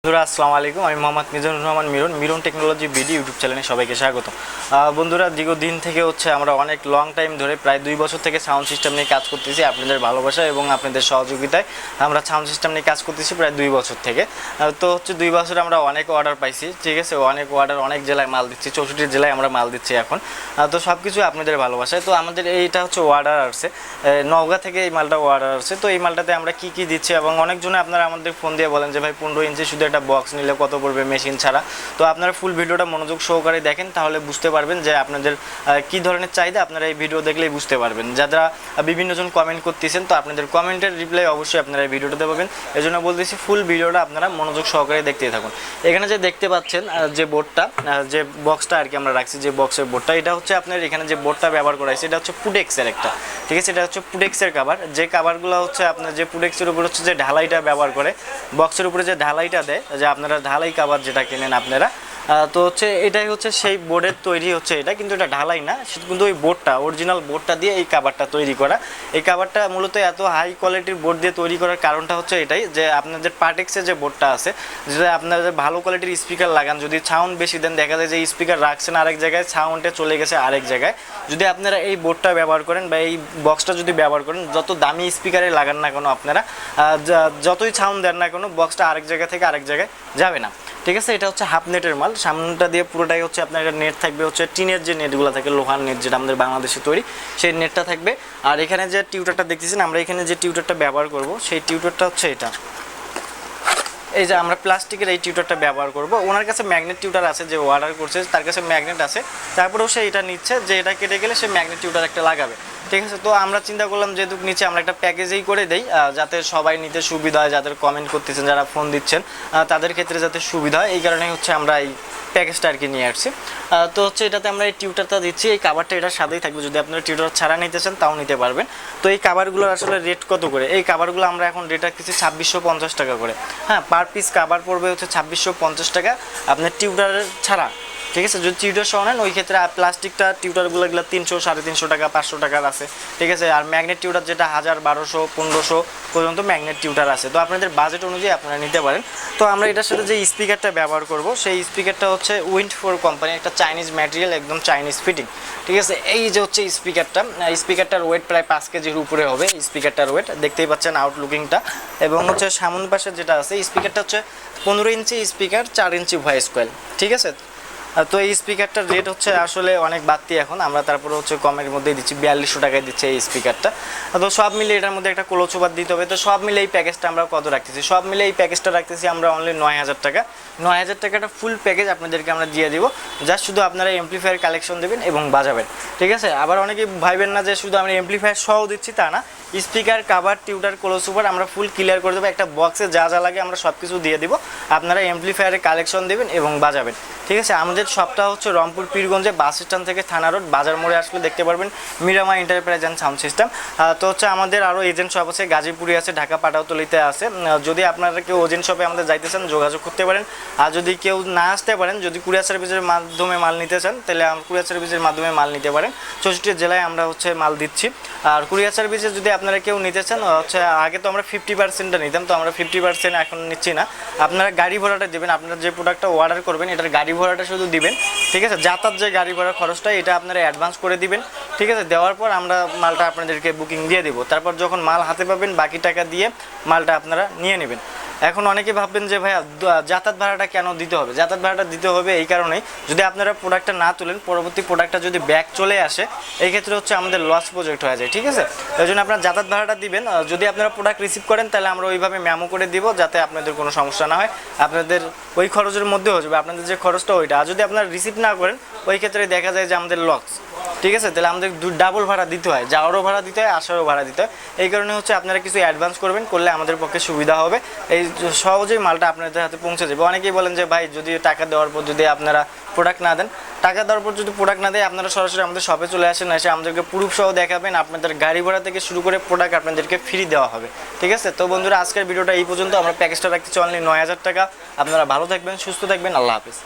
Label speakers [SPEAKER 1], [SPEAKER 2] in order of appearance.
[SPEAKER 1] বন্ধুরা আসসালামু আলাইকুম, আমি Mohammad Miran technology BD YouTube চ্যানেলে সবাইকে স্বাগত। বন্ধুরা, দীর্ঘদিন থেকে আমরা অনেক লং টাইম ধরে প্রায় 2 বছর থেকে সাউন্ড সিস্টেম নিয়ে কাজ করতেছি। আপনাদের ভালোবাসা এবং আপনাদের সহযোগিতায় আমরা সাউন্ড সিস্টেম নিয়ে কাজ করতেছি প্রায় 2 বছর থেকে। তো 2 বছরে আমরা অনেক অর্ডার পাইছি, ঠিক আছে, অনেক অর্ডার, অনেক জেলায় মাল দিচ্ছি, 64 জেলায় আমরা মাল দিচ্ছি এখন। তো সব কিছু আপনাদের ভালোবাসায়। তো আমাদের এইটা অর্ডার আসছে নওগাঁ থেকে, এই মালটা অর্ডার আসছে। তো এই মালটাতে আমরা কি দিচ্ছি এবং অনেকজনে আপনারা আমাদের ফোন দিয়ে বলেন যে ভাই 15 ইঞ্চি শুধু একটা বক্স নিলে কত পড়বে মেশিন ছাড়া। তো আপনারা ফুল ভিডিওটা মনোযোগ সহকারে দেখেন, তাহলে বুঝতে পারবেন যে আপনাদের কি ধরনের চাহিদা। আপনারা এই ভিডিও দেখলেই বুঝতে পারবেন। যারা বিভিন্নজন কমেন্ট করতেছেন, তো আপনাদের কমেন্টের রিপ্লাই অবশ্যই আপনারা এই ভিডিওটাতে পাবেন। এজন্য বলতেছি ফুল ভিডিওটা আপনারা মনোযোগ সহকারে দেখতেই থাকুন। এখানে যে দেখতে পাচ্ছেন যে বোর্ডটা, যে বক্সটা আর কি আমরা রাখছি, যে বক্সের বোর্ডটা, এটা হচ্ছে আপনার এখানে যে বোর্ডটা ব্যবহার করা হয়েছে এটা হচ্ছে পুটেক্সের একটা, ঠিক আছে, এটা হচ্ছে পুটেক্সের কাভার। যে কাভারগুলো হচ্ছে আপনার যে পুটেক্সের উপর হচ্ছে যে ঢালাইটা ব্যবহার করে, বক্সের উপরে যে ঢালাইটা দেয়, যে আপনারা ঢালাই কাভার যেটা কেনেন আপনারা, তো এটাই হচ্ছে সেই বোর্ডের তৈরি হচ্ছে এটা, কিন্তু এটা ঢালাই না, কিন্তু ওই বোর্ডটা, অরিজিনাল বোর্ডটা দিয়ে এই কাভারটা তৈরি করা। এই কাভারটা মূলত এত হাই কোয়ালিটির বোর্ড দিয়ে তৈরি করার কারণটা হচ্ছে এটাই, যে আপনাদের পার্টেক্সের যে বোর্ডটা আছে, যদি আপনারা ভালো কোয়ালিটির স্পিকার লাগান, যদি সাউন্ড বেশি দেন, দেখা যায় যে স্পিকার রাখছেন আরেক জায়গায়, সাউন্ডে চলে গেছে আরেক জায়গায়। যদি আপনারা এই বোর্ডটা ব্যবহার করেন বা এই বক্সটা যদি ব্যবহার করেন, যত দামি স্পিকারে লাগান না কেন আপনারা, যতই সাউন্ড দেন না কেন, বক্সটা আরেক জায়গা থেকে আরেক জায়গায় যাবে না, ঠিক আছে। এটা হচ্ছে হাফ নেটের মাল, সামনেটা দিয়ে পুরোটাই হচ্ছে আপনার নেট থাকবে, হচ্ছে টিনের যে নেটগুলো থাকে, লোহার নেট যেটা আমাদের বাংলাদেশে তৈরি, সেই নেটটা থাকবে। আর এখানে যে টিউটারটা দেখতেছেন, আমরা এখানে যে টিউটারটা ব্যবহার করব, সেই টিউটারটা হচ্ছে এটা, এই যে আমরা প্লাস্টিকের এই টিউটারটা ব্যবহার করব। ওনার কাছে ম্যাগনেট টিউটার আছে, যে অর্ডার করছে তার কাছে ম্যাগনেট আছে, তারপরেও সে এটা নিচ্ছে, যে এটা কেটে গেলে সে ম্যাগনেট টিউটার একটা লাগাবে, ঠিক আছে। তো আমরা চিন্তা করলাম যেহেতু নিচে আমরা একটা প্যাকেজেই করে দেই, যাতে সবাই নিতে সুবিধা হয়, যাদের কমেন্ট করতেছেন, যারা ফোন দিচ্ছেন, তাদের ক্ষেত্রে যাতে সুবিধা হয়, এই কারণে হচ্ছে আমরা এই প্যাকেজটা আর কি নিয়ে আসছি। তো এটাতে আমরা এই টিউটারটা দিচ্ছি, এই কাভারটা এটার সাথেই থাকবে, যদি আপনারা টিউটার ছাড়া নিতে চান তাও নিতে পারবেন। তো এই কাভারগুলোর আসলে রেট কত করে? এই কাভারগুলো আমরা এখন রেট রাখতেছি 2650 টাকা করে। হ্যাঁ, পার পিস কাভার পড়বে হচ্ছে 2650 টাকা আপনার টিউটারের ছাড়া, ঠিক আছে। যদি টিউটার সহ নেন, ওই ক্ষেত্রে প্লাস্টিকটা টিউটারগুলো 300, 350 টাকা, 500 টাকার আছে, ঠিক আছে। আর ম্যাগনেট টিউটার যেটা 1000, 1200, 1500 পর্যন্ত ম্যাগনেট টিউটার আছে। তো আপনাদের বাজেট অনুযায়ী আপনারা নিতে পারেন। তো আমরা এটার সাথে যে স্পিকারটা ব্যবহার করব, সেই স্পিকারটা হচ্ছে উইন্ড4 কোম্পানি, একটা চাইনিজ ম্যাটেরিয়াল, একদম চাইনিজ ফিটিং, ঠিক আছে। এই যে হচ্ছে স্পিকারটার ওয়েট প্রায় 5 কেজির উপরে হবে। স্পিকারটার ওয়েট দেখতেই পাচ্ছেন, আউটলুকিংটা। এবং হচ্ছে সামনের পাশে যেটা আছে, স্পিকারটা হচ্ছে 15 inch speaker, 4 inch voice coil, ঠিক আছে। তো এই স্পিকারটার রেট হচ্ছে আসলে অনেক বাড়তি এখন, আমরা তারপরে হচ্ছে কমের মধ্যেই দিচ্ছি, 4200 টাকায় দিচ্ছে এই স্পিকারটা। তো সব মিলে এটার মধ্যে একটা ক্লোজওভার দিতে হবে। তো সব মিলে এই প্যাকেজটা আমরা কত রাখতেছি? সব মিলে এই প্যাকেজটা রাখতেছি আমরা অনলি 9000 টাকা। 9000 টাকাটা ফুল প্যাকেজ আপনাদেরকে আমরা দিয়ে দিব। জাস্ট শুধু আপনারা এমপ্লিফায়ার কালেকশন দেবেন এবং বাজাবেন, ঠিক আছে। আবার অনেকেই ভাইবেন না যে শুধু আমরা এমপ্লিফায়ার সহ দিচ্ছি, তা না। স্পিকার, কাভার, টিউটার, ক্লোজওভার আমরা ফুল ক্লিয়ার করে দেবো। একটা বক্সে যা যা লাগে আমরা সব কিছু দিয়ে দিব। আপনারা এমপ্লিফায়ারের কালেকশন দেবেন এবং বাজাবেন, ঠিক আছে। আমাদের সবটা হচ্ছে রংপুর পীরগঞ্জে বাস স্ট্যান্ড থেকে থানা রোড, বাজার মোড়ে আসলে দেখতে পারবেন মিরামা এন্টারপ্রাইজ অ্যান্ড সাউন্ড সিস্টেম। তো আমাদের আরও এজেন্ট শপ আছে, গাজীপুরে আছে, ঢাকা পাটাউতলিতে আছে। যদি আপনারা কেউ এজেন্ট শপে আমাদের যাইতে চান, যোগাযোগ করতে পারেন। আর যদি কেউ না আসতে পারেন, যদি কুরিয়ার সার্ভিসের মাধ্যমে মাল নিতে চান, তাহলে কুরিয়ার সার্ভিসের মাধ্যমে মাল নিতে পারেন। 64 জেলায় আমরা মাল দিচ্ছি। আর কুরিয়ার সার্ভিসে যদি আপনারা কেউ নিতে চান, আগে তো আমরা 50%টা নিতাম, তো আমরা 50% এখন নিচ্ছি না। আপনারা গাড়ি ভাড়াটা দেবেন, আপনারা যে প্রোডাক্টটা অর্ডার করবেন, এটার গাড়ি ভাড়াটা শুধু দিবেন, ঠিক আছে। যাতায়াত যে গাড়ি ভাড়া খরচটা, এটা আপনারা অ্যাডভান্স করে দিবেন, ঠিক আছে। দেওয়ার পর আমরা মালটা আপনাদেরকে বুকিং দিয়ে দেবো। তারপর যখন মাল হাতে পাবেন, বাকি টাকা দিয়ে মালটা আপনারা নিয়ে নেবেন। এখন অনেকে ভাববেন যে ভাইয়া যাতায়াত ভাড়াটা কেন দিতে হবে? যাতায়াত ভাড়াটা দিতে হবে এই কারণেই, যদি আপনারা প্রোডাক্টটা না তুলেন, পরবর্তী প্রোডাক্টটা যদি ব্যাক চলে আসে, এই ক্ষেত্রে আমাদের লস প্রজেক্ট হয়ে যায়, ঠিক আছে। এই জন্য আপনারা যাতায়াত ভাড়াটা দিবেন। যদি আপনারা প্রোডাক্ট রিসিভ করেন, তাহলে আমরা ওইভাবে মেমো করে দিব, যাতে আপনাদের কোনো সমস্যা না হয়। আপনাদের ওই খরচের মধ্যে হয়ে যাবে, আপনাদের যে খরচটা ওইটা। আর যদি আপনারা রিসিভ না করেন, ওই ক্ষেত্রে দেখা যায় যে আমাদের লস, ঠিক আছে। তাহলে আমাদের ডাবল ভাড়া দিতে হয়, যাওয়ারও ভাড়া দিতে হয়, আসারও ভাড়া দিতে হয়। এই কারণে আপনারা কিছু অ্যাডভান্স করবেন, করলে আমাদের পক্ষে সুবিধা হবে। এই সহজেই মালটা আপনাদের হাতে পৌঁছে যাবে। অনেকেই বলেন যে ভাই যদি টাকা দেওয়ার পর যদি আপনারা প্রোডাক্ট না দেন, টাকা দেওয়ার পর যদি প্রোডাক্ট না দেয়, আপনারা সরাসরি আমাদের শপে চলে আসেন, এসে আমাদেরকে প্রুফ সহ দেখাবেন, আপনাদের গাড়ি ভাড়া থেকে শুরু করে প্রোডাক্ট আপনাদেরকে ফ্রি দেওয়া হবে, ঠিক আছে। তো বন্ধুরা, আজকের ভিডিওটা এই পর্যন্ত। আমরা প্যাকেজটা রাখতেছি অনলি 9000 টাকা। আপনারা ভালো থাকবেন, সুস্থ থাকবেন, আল্লাহ হাফিজ।